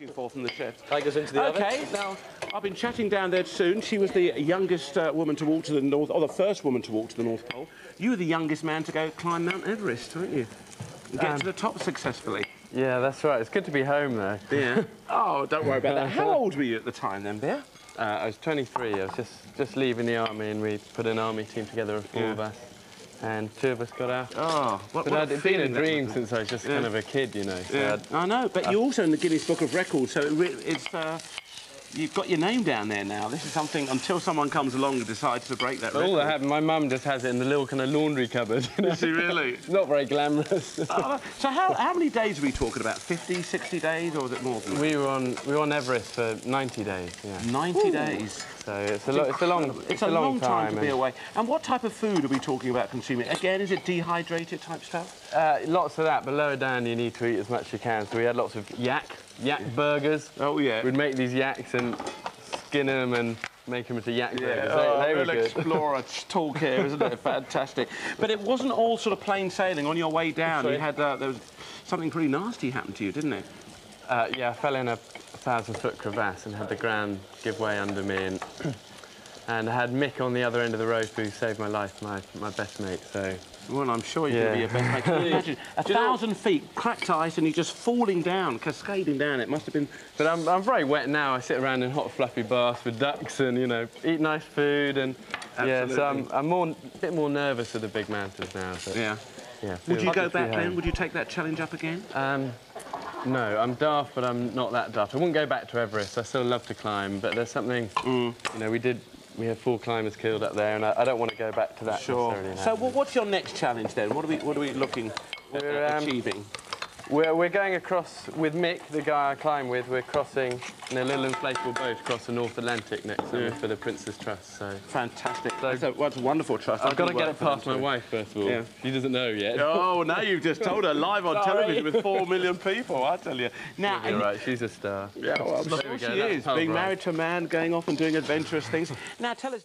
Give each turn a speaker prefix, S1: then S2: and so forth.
S1: looking for from the chef.
S2: Tigers into the oven.
S1: Okay, now I've been chatting down there soon. She was the youngest woman to walk to the North, or the first woman to walk to the North Pole. You were the youngest man to go climb Mount Everest, weren't you? And get to the top successfully.
S3: Yeah, that's right. It's good to be home, though.
S1: Yeah. Oh, don't worry about that. How old were you at the time then, Bear?
S3: I was 23. I was just leaving the army, and we put an army team together of four of us, and two of us got out.
S1: Oh,
S3: but it's been a dream since I was just kind of a kid, you know. So
S1: I know, but you're also in the Guinness Book of Records, so it's you've got your name down there now. This is something, until someone comes along and decides to break that record.
S3: All that happened, my mum just has it in the little kind of laundry cupboard. You know?
S1: Is she really?
S3: It's not very glamorous.
S1: So how many days are we talking about? 50, 60 days, or was it more than that?
S3: We were on Everest for 90 days, yeah.
S1: 90 days?
S3: So it's a long time
S1: to be away. And what type of food are we talking about consuming? Again, is it dehydrated type stuff?
S3: Lots of that, but lower down you need to eat as much as you can. So we had lots of yak burgers.
S1: Oh, yeah.
S3: We'd make these yaks and skin them and make them into yak burgers. They were good.
S1: Explorer talk here, isn't it? Fantastic. But it wasn't all sort of plain sailing. On your way down, you had there was something pretty nasty happened to you, didn't it?
S3: Yeah, I fell in a 1,000-foot crevasse and had the ground give way under me, and I had Mick on the other end of the rope who saved my life, my best mate. So.
S1: Well, I'm sure you're going to be your best mate. Can you imagine 1,000 feet, cracked ice, and you're just falling down, cascading down. It must have been.
S3: But I'm very wet now. I sit around in hot, fluffy baths with ducks, and eat nice food, and
S1: Absolutely.
S3: yeah. So I'm a bit more nervous of the big mountains now. But,
S1: yeah.
S3: Yeah.
S1: Would you go back then? Would you take that challenge up again?
S3: No, I'm daft, but I'm not that daft. I wouldn't go back to Everest. I still love to climb, but there's something. We had 4 climbers killed up there, and I don't want to go back to that necessarily.
S1: So what's your next challenge then? What are we looking at achieving?
S3: We're going across with Mick, the guy I climb with. We're crossing in a little inflatable boat across the North Atlantic next summer for the Prince's Trust. So
S1: fantastic. That's a wonderful trust.
S3: I've got to get it past my wife first of all. Yeah. She doesn't know yet.
S1: Oh, now you've just told her live on television with 4 million people. I tell you. Now,
S3: you're right. She's a star.
S1: Yeah, well, I'm sure she is. Being married to a man, going off and doing adventurous things. Now, tell us.